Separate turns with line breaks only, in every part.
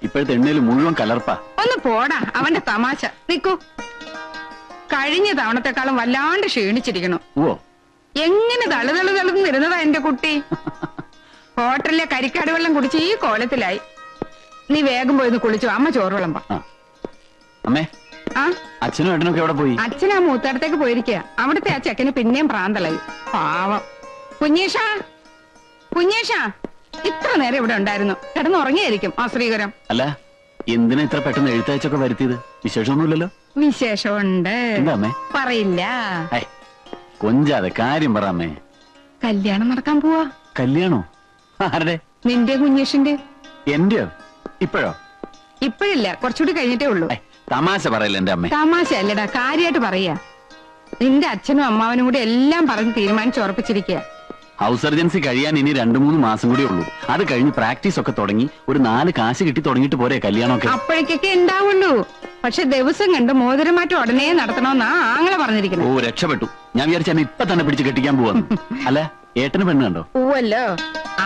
ഇപ്പോഴത്തെ എണ്ണയിൽ മുഴുവൻ കലർപ്പാ.
ഒന്ന് പോടാ അവന്റെ തമാശ. നിക്കൂ, കഴിഞ്ഞ തവണത്തെക്കാളും വല്ലാണ്ട് ക്ഷീണിച്ചിരിക്കണു.
ഓ,
എങ്ങനെ തളുതളുതളുന്നിരുന്നതാ എന്റെ കുട്ടി. ഹോട്ടലിലെ കരിക്കാട് വെള്ളം കുടിച്ച് ഈ കോലത്തിലായി. നീ വേഗം പോയിന്ന് കുളിച്ചു, അമ്മ ചോറ് വിളമ്പാ.
അമ്മേ,
ആ
അച്ഛനും ഏട്ടനൊക്കെ എവിടെ പോയി?
അച്ഛൻ ആ മൂത്തടത്തേക്ക് പോയിരിക്കുക. അവിടുത്തെ ആ ചെക്കന് പിന്നെയും പ്രാന്തളായി. പാവം. കുഞ്ഞേഷാ, കുഞ്ഞേഷാ, ഇത്ര നേരം ഇവിടെ ഉണ്ടായിരുന്നു. കിടന്നുറങ്ങിയായിരിക്കും ആ ശ്രീകരം.
അല്ല, എന്തിനാ ഇത്ര പെട്ടെന്ന് എഴുത്തയച്ചൊക്കെ വരുത്തിയത്? വിശേഷമൊന്നുമില്ലല്ലോ?
വിശേഷമുണ്ട്,
എന്താ അമ്മേ?
പറയില്ല.
കൊഞ്ചാതെ കാര്യം പറ അമ്മേ.
കല്യാണം നടക്കാൻ പോവാ.
കല്യാണോ? ആരുടെ?
നിന്റെ കുഞ്ഞേഷിന്റെ.
എന്റെയോ? ഇപ്പോഴോ?
ഇപ്പഴില്ല, കുറച്ചുകൂടി കഴിഞ്ഞിട്ടേ ഉള്ളൂ.
തമാശ പറയല്ല എന്റെ അമ്മ.
തമാശ അല്ലടാ, കാര്യമായിട്ട് പറയാ. നിന്റെ അച്ഛനും അമ്മാവനും കൂടി എല്ലാം പറഞ്ഞ് തീരുമാനിച്ചുറപ്പിച്ചിരിക്കുക.
ഹൗസ് സർജൻസി കഴിയാൻ ഇനി 2-3 മാസം കൂടി ഉള്ളൂ. അത് കഴിഞ്ഞ് പ്രാക്ടീസ് ഒക്കെ തുടങ്ങി ഒരു 4 കാശ് കിട്ടി തുടങ്ങിയിട്ട് പോരെ കല്യാണമൊക്കെ?
അപ്പോഴേക്കൊക്കെ ഉണ്ടാവുള്ളൂ. പക്ഷെ ദിവസം കണ്ട് മോതിരമാറ്റം ഉടനെ നടത്തണമെന്നാ ആങ്ങളെ പറഞ്ഞിരിക്കുന്നത്.
ഓ, രക്ഷപ്പെട്ടു. ഞാൻ വിചാരിച്ച എന്നെ ഇപ്പൊ തന്നെ പിടിച്ച് കെട്ടിക്കാൻ പോവാന്ന്. അല്ല, ഏട്ടന് പെണ്ണ് കണ്ടോ?
പോവല്ലോ,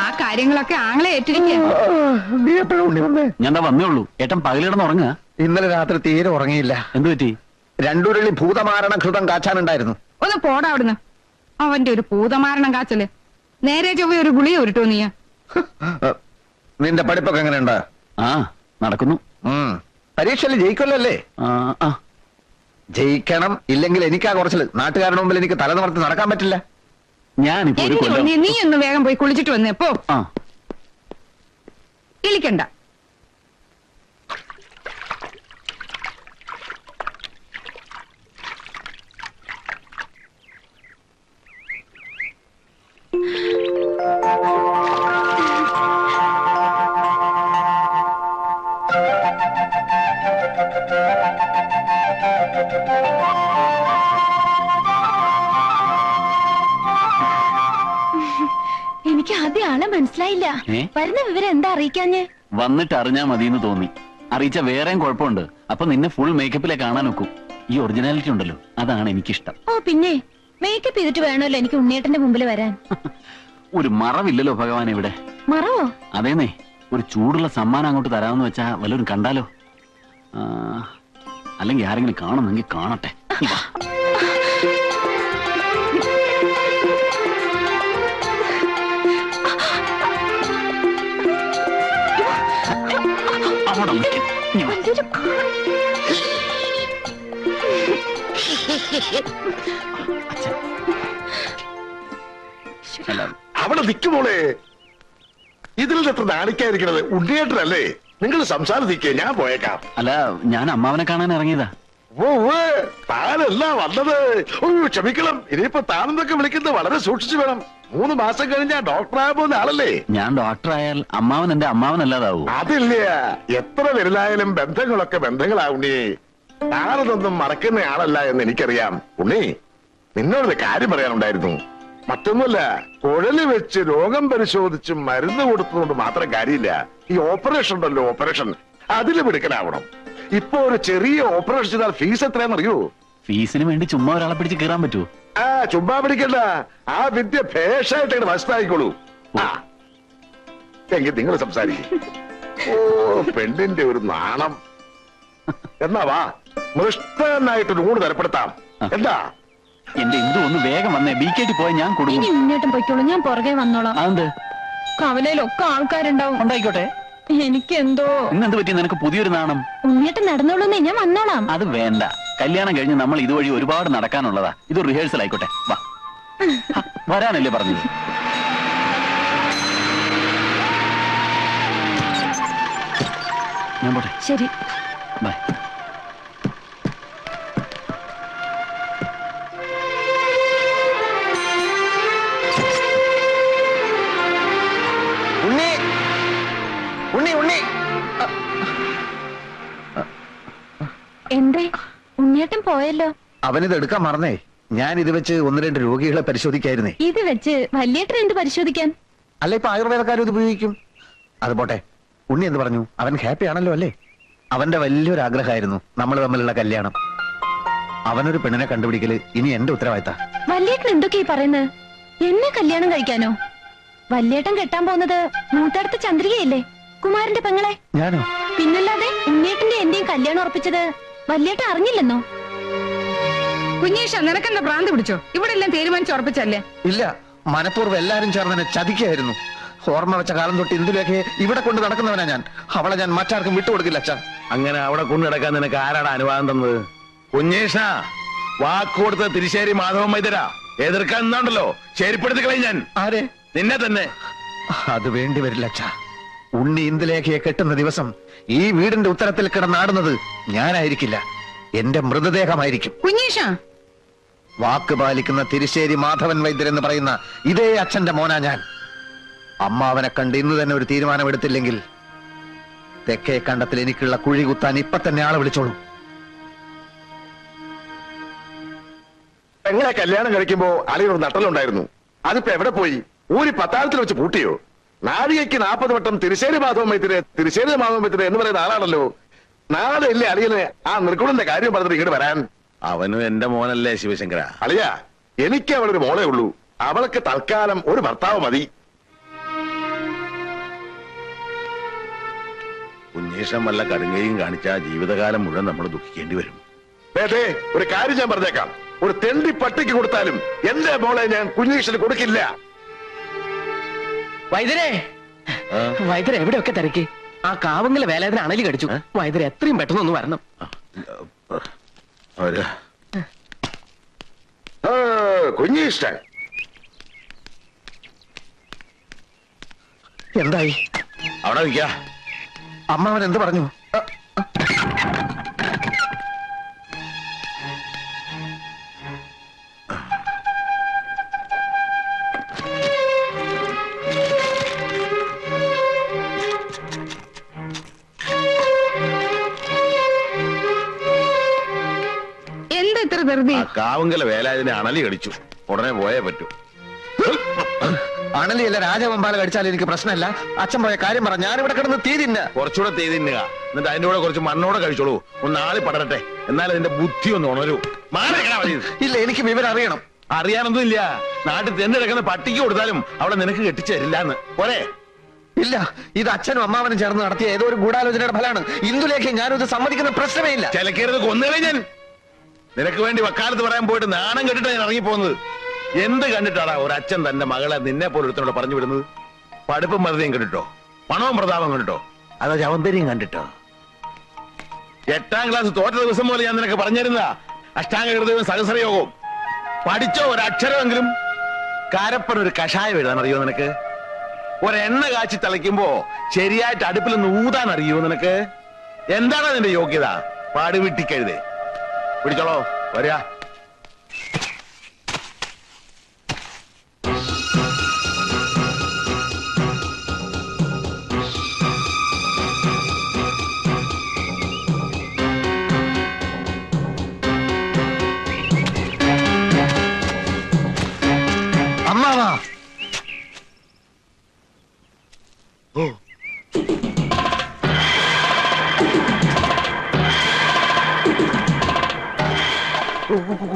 ആ കാര്യങ്ങളൊക്കെ ആങ്ങളെ ഏറ്റിരിക്കുക.
ഞാൻ വന്നേ ഉള്ളൂ. ഏട്ടൻ പകലിടന്ന് ഉറങ്ങുക?
ഇന്നലെ രാത്രി തീരെ ഉറങ്ങിയില്ല.
എന്തു പറ്റി?
2 ഉരുളി ഭൂതമാരണ ഘൃതം കാച്ചാനുണ്ടായിരുന്നു.
ഒന്ന് പോടാ അവിടുന്ന്. അവന്റെ ഒരു ഭൂതമാരണം കാച്ചല്. നേരെ ചൊവ്വ ഒരു ഗുളിക ഉരുട്ടോ നീ.
നിന്റെ പഠിപ്പൊക്കെ എങ്ങനെയുണ്ട്?
ആ, നടക്കുന്നു.
പരീക്ഷയിൽ ജയിക്കുമല്ലോ അല്ലേ? ജയിക്കണം, ഇല്ലെങ്കിൽ എനിക്കാ കുറച്ചില്. നാട്ടുകാരുടെ മുമ്പിൽ എനിക്ക് തല നിവർത്തി നടക്കാൻ പറ്റില്ല.
ഞാനിപ്പോ ഒരു കൊല്ലം.
നീ ഒന്ന് വേഗം പോയി കുളിച്ചിട്ട് വന്നേ പോ. ഇളിക്കണ്ട.
എനിക്ക് ആദ്യം ആളെ മനസ്സിലായില്ല. വരുന്ന വിവരം എന്താ അറിയിക്കാഞ്ഞ്?
വന്നിട്ട് അറിഞ്ഞാ മതിയെന്ന് തോന്നി. അറിയിച്ച വേറെയും കുഴപ്പമുണ്ട്. അപ്പൊ നിന്നെ ഫുൾ മേക്കപ്പിലെ കാണാൻ നോക്കും. ഈ ഒറിജിനാലിറ്റി ഉണ്ടല്ലോ, അതാണ് എനിക്കിഷ്ടം.
ഓ പിന്നെ മേക്കപ്പ് ചെയ്തിട്ട് വേണമല്ലോ എനിക്ക് ഉണ്ണിയേട്ടന്റെ മുമ്പിൽ വരാൻ.
ഒരു മറവില്ലല്ലോ ഭഗവാൻ ഇവിടെ.
മറവോ?
അതേന്നേ, ഒരു ചൂടുള്ള സമ്മാനം അങ്ങോട്ട് തരാമെന്ന് വെച്ചാ വല്ലവരും കണ്ടാലോ? അല്ലെങ്കിൽ ആരെങ്കിലും കാണുന്നെങ്കിൽ കാണട്ടെ.
അവിടെ നിൽക്കുമോളെ. ഇതിൽ എത്ര നാണിക്കാതിരിക്കണത്? ഉണ്ണിയേട്ടനല്ലേ? നിങ്ങൾ സംസാരിക്കേ, ഞാൻ പോയേക്കാം.
അല്ല, ഞാൻ അമ്മാവനെ കാണാൻ ഇറങ്ങിയതാ.
ഓ, താനല്ല വന്നത്. ഓ, ക്ഷമിക്കണം. ഇനിയിപ്പോ താനെന്നൊക്കെ വിളിക്കുന്നത് വളരെ സൂക്ഷിച്ചു വേണം. 3 മാസം കഴിഞ്ഞാ ഡോക്ടറായ പോകുന്ന ആളല്ലേ?
ഞാൻ ഡോക്ടറായാൽ അമ്മാവൻ എന്റെ അമ്മാവനല്ലാതാവൂ?
അതില്ല. എത്ര വലുതായാലും ബന്ധങ്ങളൊക്കെ ബന്ധങ്ങളാ ഉണ്ണി. താനതൊന്നും മറക്കുന്ന ആളല്ല എന്ന് എനിക്കറിയാം. ഉണ്ണി, നിന്നോടൊരു കാര്യം പറയാനുണ്ടായിരുന്നു. മറ്റൊന്നുമല്ല, കുഴല് വെച്ച് രോഗം പരിശോധിച്ച് മരുന്ന് കൊടുത്തതുകൊണ്ട് മാത്രം കാര്യമില്ല. ഈ ഓപ്പറേഷൻ ഉണ്ടല്ലോ, ഓപ്പറേഷൻ, അതിലും എടുക്കലാവണം. ഇപ്പൊ ഒരു ചെറിയ ഓപ്പറേഷൻ ചെയ്താൽ ഫീസ് എത്രയാണെന്നറിയോ?
ഫീസിന് വേണ്ടി ചുമ്മാ ഒരാളെ പിടിച്ച് കീറാൻ പറ്റുമോ?
ചുമ്മാ പിടിക്കണ്ട. ആ വിദ്യ ഭേഷായിട്ട് മനസ്സിലായിക്കോളൂ. എങ്കിൽ നിങ്ങൾ സംസാരിക്കും. ഓ, പെണ്ണിന്റെ ഒരു നാണം. എന്നാ വാ, മൃഷ്ടനായിട്ടൊരു ഊണ് തരപ്പെടുത്താം. എന്താ?
എന്റെ ഇന്ദു ഒന്ന് വേഗം വന്നേ. ബിക്കേറ്റി പോയാൽ ഞാൻ കൊടുക്കും.
മുന്നോട്ടും പോയിക്കോളൂ, ഞാൻ പുറകെ വന്നോളാം.
അതെന്ത്?
കവലയിലൊക്കെ ആൾക്കാരുണ്ടാവും.
ഉണ്ടായിക്കോട്ടെ.
എനിക്കെന്തോ.
ഇന്നെന്ത് പറ്റി? നിനക്ക് പുതിയൊരു നാണം?
ഉണ്ണിയേട്ടൻ നടന്നോളൂന്നേ, ഞാൻ വന്നോളാം.
അത് വേണ്ട. കല്യാണം കഴിഞ്ഞ് നമ്മൾ ഇതുവഴി ഒരുപാട് നടക്കാനുള്ളതാ. ഇത് റിഹേഴ്സൽ ആയിക്കോട്ടെ. വാ, വരാനല്ലേ പറഞ്ഞത്? ഞാൻ പോട്ടെ.
ശരി,
ബൈ.
ഉണ്ണി, ഉണ്ണി, ഉണ്ണി.
എന്തേ? ഉണ്ണിയേട്ടൻ പോയല്ലോ.
അവനിത് എടുക്കാൻ മറന്നേ. ഞാൻ ഇത് വെച്ച് 1-2 രോഗികളെ പരിശോധിക്കായിരുന്നേ.
ഇത് വെച്ച് വല്യേട്ടൻ എന്ത് പരിശോധിക്കാൻ?
അല്ല, ഇപ്പൊ ആയുർവേദക്കാരും ഇത് ഉപയോഗിക്കും. അത് പോട്ടെ, ഉണ്ണി എന്ത് പറഞ്ഞു? അവൻ ഹാപ്പി ആണല്ലോ അല്ലേ? അവന്റെ വലിയൊരു ആഗ്രഹമായിരുന്നു നമ്മൾ തമ്മിലുള്ള കല്യാണം. അവനൊരു പെണ്ണിനെ കണ്ടുപിടിക്കല് ഇനി എന്റെ ഉത്തരവാദിത്ത.
വല്യേട്ടൻ എന്തൊക്കെയാ പറയുന്നത്? എന്നെ കല്യാണം കഴിക്കാനോ? വല്യേട്ടൻ കെട്ടാൻ പോകുന്നത് മൂത്തടുത്ത ചന്ദ്രികയല്ലേ, കുമാരന്റെ പെങ്ങളെ.
ഞാനോ?
പിന്നെ എന്റെയും കല്യാണം ഉറപ്പിച്ചത് വല്യേട്ട അറിഞ്ഞില്ലെന്നോ?
കുഞ്ഞീഷ, നിനക്കെന്താ ഭ്രാന്ത് പിടിച്ചോ? ഇവിടെ എല്ലാം തീരുമാനിച്ചുറപ്പിച്ചല്ലേ?
ഇല്ല, മനഃപൂർവ്വം എല്ലാരും ചേർന്ന് എന്നെ ചതിക്കായിരുന്നു. ഓർമ്മ വെച്ച കാലം തൊട്ട് ഇന്ദുലേഖയെ ഇവിടെ കൊണ്ട് നടക്കുന്നവനാ ഞാൻ. അവളെ ഞാൻ മറ്റാർക്കും വിട്ടുകൊടുക്കില്ല അച്ഛാ.
അങ്ങനെ അവിടെ കൊണ്ടു നടക്കാൻ നിനക്ക് ആരാണ് അനുവാദം തന്നത്? കുഞ്ഞേഷ, വാക്കുകൊടുത്ത തിരിശ്ശേരി മാധവൻ വൈദ്യര എതിർക്കാൻ നിന്നാണ്ടല്ലോ ശരിപ്പെടുത്തി കളയും ഞാൻ.
ആരെ?
നിന്നെ തന്നെ.
അത് വേണ്ടി വരില്ല അച്ഛാ. ഉണ്ണി ഇന്ദുലേഖയെ കെട്ടുന്ന ദിവസം ഈ വീടിന്റെ ഉത്തരത്തിൽ കിടന്നാടുന്നത് ഞാനായിരിക്കില്ല, എന്റെ മൃതദേഹമായിരിക്കും.
കുഞ്ഞീഷ,
വാക്ക് പാലിക്കുന്ന തിരിശ്ശേരി മാധവൻ വൈദ്യർ എന്ന് പറയുന്ന ഇതേ അച്ഛന്റെ മോനാ ഞാൻ. അമ്മാവനെ കണ്ട് ഇന്ന് തന്നെ ഒരു തീരുമാനമെടുത്തില്ലെങ്കിൽ തെക്കേ കണ്ടത്തിൽ എനിക്കുള്ള കുഴി കുത്താൻ ഇപ്പൊ തന്നെ ആളെ വിളിച്ചോളൂ.
എങ്ങനെ കല്യാണം കഴിക്കുമ്പോ അളിയൊരു നട്ടലുണ്ടായിരുന്നു, അതിപ്പോ എവിടെ പോയി? ഊരി പത്താഴത്തിൽ വെച്ച് പൂട്ടിയോ? നാഴികയ്ക്ക് 40 വട്ടം തിരിശ്ശേരി മാധവൻ വൈദ്യരെ എന്ന് പറയുന്ന ആളാണല്ലോ. നാളെ ഇല്ലേ അളിയന് ആ നിർഗുണന്റെ കാര്യം പറഞ്ഞിട്ട് ഇങ്ങോട്ട് വരാൻ?
അവനും എന്റെ മോനല്ലേ ശിവശങ്കര.
അളിയ, എനിക്ക് അവളൊരു മോളേ ഉള്ളൂ. അവൾക്ക് തൽക്കാലം ഒരു ഭർത്താവ് മതി.
കുഞ്ഞേഷം വല്ല കടുങ്ങയും കാണിച്ച ജീവിതകാലം മുഴുവൻ നമ്മൾ ദുഃഖിക്കേണ്ടി വരും.
ഒരു കാര്യം ഞാൻ പറഞ്ഞേക്കാം, ഒരു തെണ്ടി പട്ടിക്ക് കൊടുത്താലും എന്റെ മോളെ ഞാൻ കുഞ്ഞീഷന് കൊടുക്കില്ല.
വൈദ്യരെ, വൈദ്യരെ എവിടെയൊക്കെ തിരക്കി? ആ കാവങ്ങലെ വേലാതിന് അണലി കടിച്ചു. വൈദ്യരെ എത്രയും പെട്ടെന്ന് ഒന്ന് വരണം.
കുഞ്ഞീഷ,
എന്തായി?
അവിടെ നിൽക്ക.
അമ്മാവൻ എന്ത് പറഞ്ഞു?
എന്താ ഇത്ര ധൃതി?
കാവുങ്കല വേലാതിനെ അണലി കടിച്ചു, ഉടനെ പോയേ പറ്റൂ.
അണലിയല്ല രാജവമ്പാല കടിച്ചാൽ എനിക്ക് പ്രശ്നമല്ല. അച്ഛൻ പോയ കാര്യം പറ, ഞാനിവിടെ കിടന്ന് തീ തിന്ന.
കുറച്ചുകൂടെ തീ തിന്നുക, എന്നിട്ട് അതിന്റെ കൂടെ കുറച്ച് മണ്ണോടെ കഴിച്ചോളൂ. ഒന്ന് ആളി പടരട്ടെ, എന്നാലും അതിന്റെ ബുദ്ധി ഒന്ന് ഉണരൂ.
ഇല്ല, എനിക്ക് വിവരം അറിയണം.
അറിയാനൊന്നും ഇല്ല. നാട്ടിൽ തെന്നിടക്കുന്ന പട്ടിക്ക് കൊടുത്താലും അവിടെ നിനക്ക് കെട്ടിച്ചു തരില്ലാന്ന് പോരെ?
ഇല്ല, ഇത് അച്ഛനും അമ്മാവനും ചേർന്ന് നടത്തിയ ഏതോ ഒരു ഗൂഢാലോചനയുടെ ഫലമാണ്. ഇന്ദുലേഖ ഞാനിത് സമ്മതിക്കുന്ന പ്രശ്നമേ ഇല്ല.
ചിലക്കരുത് കൊന്നുകളെ ഞാൻ. നിനക്ക് വേണ്ടി വക്കാലത്ത് പറയാൻ പോയിട്ട് നാണം കെട്ടിട്ടാണ് ഞാൻ ഇറങ്ങിപ്പോകുന്നത്. എന്ത് കണ്ടിട്ടാടാ ഒരു അച്ഛൻ തന്റെ മകളെ നിന്നെ പോലെ ഒരുത്തനോട് പറഞ്ഞു വിടുന്നത്? പഠിപ്പും മറുതയും കണ്ടിട്ടോ? പണവും പ്രതാപം കണ്ടിട്ടോ? അതോ ചവന്തരിയും കണ്ടിട്ടോ? 8ാം ക്ലാസ് തോറ്റ ദിവസം പോലെ ഞാൻ നിനക്ക് പറഞ്ഞിരുന്ന അഷ്ടാംഗ ഹൃദയവും സഹസ്രയോഗവും പഠിച്ചോ? ഒരക്ഷരമെങ്കിലും. കാരപ്പൻ ഒരു കഷായം എഴുതാൻ അറിയോ നിനക്ക്? ഒരെണ്ണ കാച്ചി തിളയ്ക്കുമ്പോ ശരിയായിട്ട് അടുപ്പിൽ നിന്ന് ഊതാൻ അറിയോ നിനക്ക്? എന്താണ് അതിന്റെ യോഗ്യത? പാടുവിട്ടിക്കഴുതേ. പിടിച്ചോളോ, വരിക.
അമ്മാവാ,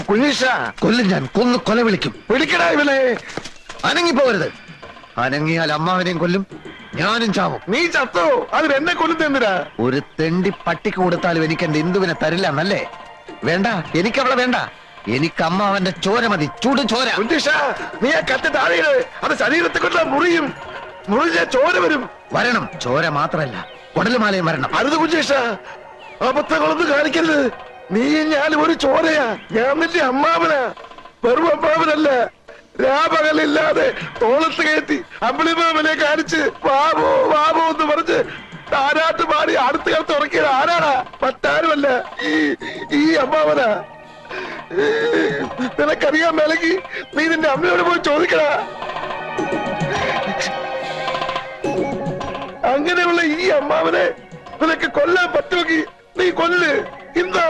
കുഞ്ഞീഷ,
കൊല്ലും ഞാൻ, കൊന്ന് കൊല വിളിക്കും.
പിടിക്കടാ ഇവനെ.
അനങ്ങിപ്പോവരുത്. അനങ്ങിയാൽ അമ്മാവനെയും കൊല്ലും, ഞാനും ചാവും.
നീ ചത്തോ? അതിന് എന്നെ കൊല്ലുന്നെന്തിനാ?
ഒരു തെണ്ടി പട്ടിക്ക് കൊടുത്താലും എനിക്ക് എന്റെ ഇന്ദുവിനെ തരില്ല എന്നല്ലേ? വേണ്ട, എനിക്ക് അവളെ വേണ്ട. എനിക്ക് അമ്മാവന്റെ ചോര മതി, ചൂട് ചോര.
കുഞ്ഞീഷ, നീ ആ കത്തി താഴെയിട്. അത് ശരീരത്തെ കൊണ്ട് മുറിയും. മുറിഞ്ഞ ചോര വരും.
വരണം, ചോര മാത്രല്ല കുടലുമാലയും വരണം.
അരുത് കുഞ്ഞീഷ, അബദ്ധങ്ങളൊന്നും കാണിക്കരുത്. നീ ഞാനും ഒരു ചോരയാ. ഞാൻ നിന്റെ അമ്മാവനാ, വെറും അമ്മാവനല്ല. രാപകലില്ലാതെ തോളത്ത് കയറ്റി അമ്പിളിമാമനെ കാണിച്ച് വാവോ വാവോ എന്ന് പറഞ്ഞ് താരാട്ട് പാടി അടുത്ത കാലത്ത് ഉറക്കിയത് ആരാടാ? മറ്റാരുമല്ല, ഈ അമ്മാവനാ. നിനക്കറിയാൻ മേലെങ്കിൽ നീ നിന്റെ അമ്മയോട് പോയി ചോദിക്കടാ. അങ്ങനെയുള്ള ഈ അമ്മാവനെ നിനക്ക് കൊല്ലാൻ പറ്റുമെങ്കിൽ നീ കൊല്ല്. ഇന്ന്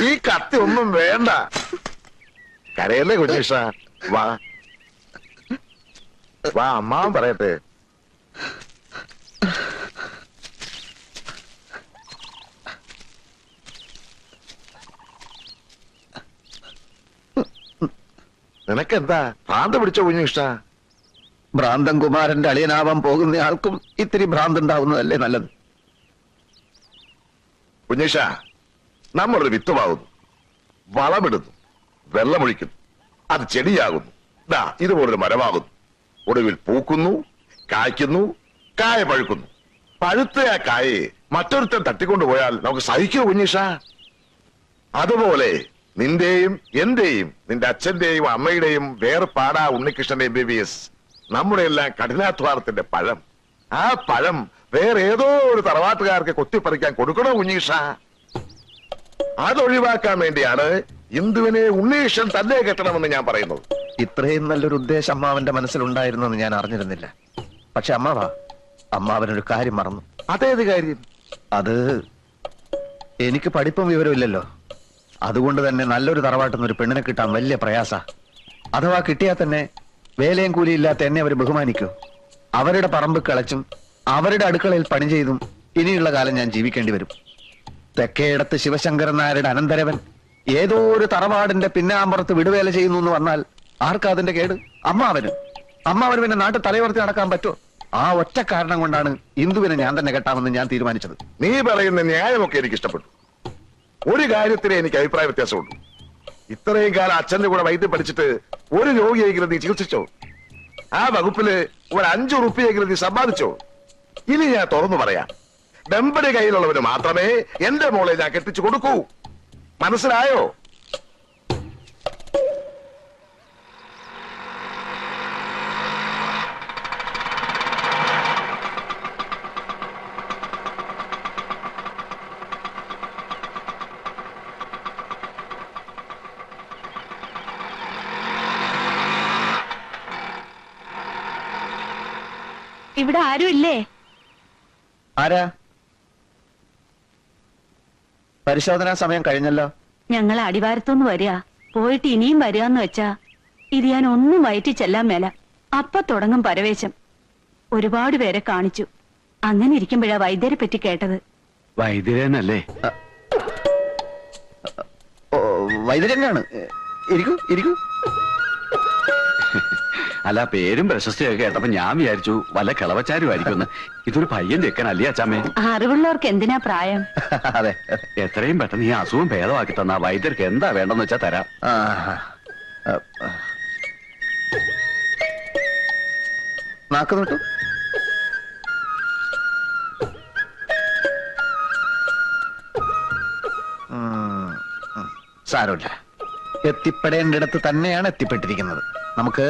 ഈ കത്തി ഒന്നും വേണ്ട. കരയല്ലേ കുഞ്ഞീഷ, വാ വാ, അമ്മാവൻ പറയട്ടെ. നിനക്കെന്താ ഭ്രാന്ത് പിടിച്ച കുഞ്ഞിഷ്ട?
ഭ്രാന്തൻ കുമാരന്റെ അളിയനാവാൻ പോകുന്ന ആൾക്കും ഇത്തിരി ഭ്രാന്ത് ഉണ്ടാവുന്നതല്ലേ നല്ലത്.
കുഞ്ഞിഷ, നമ്മളൊരു വിത്തുമാകുന്നു, വളമിടുന്നു, വെള്ളമൊഴിക്കുന്നു, അത് ചെടിയാകുന്നു, ദാ ഇതുപോലൊരു മരമാകുന്നു, ഒടുവിൽ പൂക്കുന്നു, കായ്ക്കുന്നു, കായ പഴുക്കുന്നു. പഴുത്ത ആ കായെ മറ്റൊരുത്തൻ തട്ടിക്കൊണ്ടുപോയാൽ നമുക്ക് സഹിക്കോ കുഞ്ഞിഷ? അതുപോലെ നിന്റെയും എന്റെയും നിന്റെ അച്ഛന്റെയും അമ്മയുടെയും വേർപാടാ ഉണ്ണികൃഷ്ണന്റെ MBBS, നമ്മുടെ എല്ലാം കഠിനാധ്വാനത്തിന്റെ പഴം. ആ പഴം വേറെ ഏതോ ഒരു തറവാട്ടുകാർക്ക് കൊത്തിപ്പറിക്കാൻ കൊടുക്കണോ കുഞ്ഞീഷ? അതൊഴിവാക്കാൻ വേണ്ടിയാണ് ഇന്ദുവിനെ ഉണ്ണീഷൻ തന്നെ കെട്ടണമെന്ന് ഞാൻ പറയുന്നത്.
ഇത്രയും നല്ലൊരു ഉദ്ദേശം അമ്മാവന്റെ മനസ്സിലുണ്ടായിരുന്നെന്ന് ഞാൻ അറിഞ്ഞിരുന്നില്ല. പക്ഷെ അമ്മാവനൊരു കാര്യം മറന്നു.
അതേത് കാര്യം?
അത് എനിക്ക് പഠിപ്പും വിവരമില്ലല്ലോ. അതുകൊണ്ട് തന്നെ നല്ലൊരു തറവാട്ടുന്ന ഒരു പെണ്ണിനെ കിട്ടാൻ വലിയ പ്രയാസ. അഥവാ കിട്ടിയാൽ തന്നെ വേലയും കൂലിയില്ലാത്ത എന്നെ അവർ ബഹുമാനിക്കൂ. അവരുടെ പറമ്പ് കിളച്ചും അവരുടെ അടുക്കളയിൽ പണി ചെയ്തും ഇനിയുള്ള കാലം ഞാൻ ജീവിക്കേണ്ടി വരും. തെക്കേടത്ത് ശിവശങ്കരൻ നായരുടെ അനന്തരവൻ ഏതോ ഒരു തറവാടിന്റെ പിന്നാമ്പുറത്ത് വിടുവേല ചെയ്യുന്നു എന്ന് വന്നാൽ ആർക്കാ അതിന്റെ കേട്? അമ്മാവന് പിന്നെ നാട്ടിൽ തലയുയർത്തി നടക്കാൻ പറ്റുമോ? ആ ഒറ്റ കാരണം കൊണ്ടാണ് ഇന്ദുവിനെ ഞാൻ തന്നെ കെട്ടാമെന്ന് ഞാൻ തീരുമാനിച്ചത്.
നീ പറയുന്ന ന്യായമൊക്കെ എനിക്ക് ഇഷ്ടപ്പെട്ടു. ഒരു കാര്യത്തിലെ എനിക്ക് അഭിപ്രായ വ്യത്യാസമുണ്ട്. ഇത്രയും കാലം അച്ഛന്റെ കൂടെ വൈദ്യം പഠിച്ചിട്ട് ഒരു രോഗിയെങ്കിലും നീ ചികിത്സിച്ചോ? ആ വകുപ്പില് ഒരു 5 റുപ്യെങ്കിലും നീ സമ്പാദിച്ചോ? ഇനി ഞാൻ തുറന്നു പറയാം, ഡമ്പടി കയ്യിലുള്ളവന് മാത്രമേ എന്റെ മോളെ ഞാൻ കെട്ടിച്ചു കൊടുക്കൂ. മനസ്സിലായോ?
ഇവിടെ ആരും ഇല്ലേ?
ആരാ? പരിശോധനാ സമയം കഴിഞ്ഞല്ലോ.
ഞങ്ങൾ അടിവാരത്തുനിന്ന് വരിക, പോയിട്ട് ഇനിയും വരികന്ന് വെച്ചാ ഇത് ഞാൻ ഒന്നും വയറ്റി ചെല്ലാൻ മേല. അപ്പൊ തുടങ്ങും പരവേശം. ഒരുപാട് പേരെ കാണിച്ചു. അങ്ങനെ ഇരിക്കുമ്പോഴാ വൈദ്യരെ പറ്റി കേട്ടത്.
വൈദ്യരനല്ലേ?
വൈദ്യരനാണ്. ഇരിക്കൂ ഇരിക്കൂ.
അല്ല, പേരും പ്രശസ്തിയൊക്കെ കേട്ടപ്പോ ഞാൻ വിചാരിച്ചു വല്ല കിളവച്ചാരുമായിരിക്കും. ഇതൊരു പയ്യൻ ചെക്കനല്ലേ അച്ചാമ്മേ?
അറിവുള്ളവർക്ക് എന്തിനാ പ്രായം?
അതെ,
എത്രയും പെട്ടെന്ന് ഈ അസുഖം ഭേദമാക്കി തന്ന വൈദ്യർക്ക് എന്താ വേണ്ടെന്ന് വെച്ചാ തരാം.
നാക്ക് നോട്ടു. സാരമില്ല, എത്തിപ്പെടേണ്ടിടത്ത് തന്നെയാണ് എത്തിപ്പെട്ടിരിക്കുന്നത്. നമുക്ക്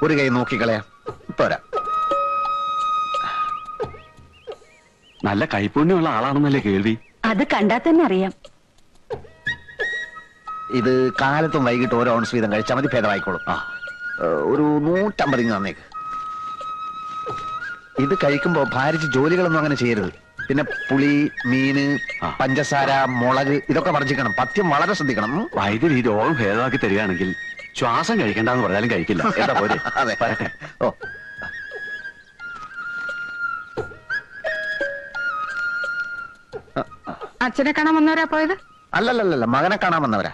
ഒരു കൈ നോക്കിക്കളയാം. പോരാ.
നല്ല കൈപ്പുണ്യമുള്ള ആളാണെന്നല്ലേ കേൾവി?
അത് കണ്ടാൽ തന്നെ അറിയാം.
ഇത് കാലത്തും വൈകിട്ട് ഓരോ ഓൺസ് വീതം കഴിച്ചാൽ മതി, ഭേദമായിക്കോളും. ഒരു 150 തന്നേക്ക്. ഇത് കഴിക്കുമ്പോ ഭാരിച്ച് ജോലികളൊന്നും അങ്ങനെ ചെയ്യരുത്. പിന്നെ പുളി, മീന്, പഞ്ചസാര, മുളക് ഇതൊക്കെ വർജിക്കണം. പഥ്യം വളരെ ശ്രദ്ധിക്കണം.
വൈദ്യർ ഈ രോഗം ഭേദമാക്കി തരികയാണെങ്കിൽ ശ്വാസം കഴിക്കണ്ടെന്ന് പറഞ്ഞാലും കഴിക്കില്ല. എന്താ പോലെ?
അതെ. ഓ,
അച്ഛനെ കാണാൻ വന്നവരാ പോയത്?
അല്ലല്ലല്ല, മകനെ കാണാൻ വന്നവരാ.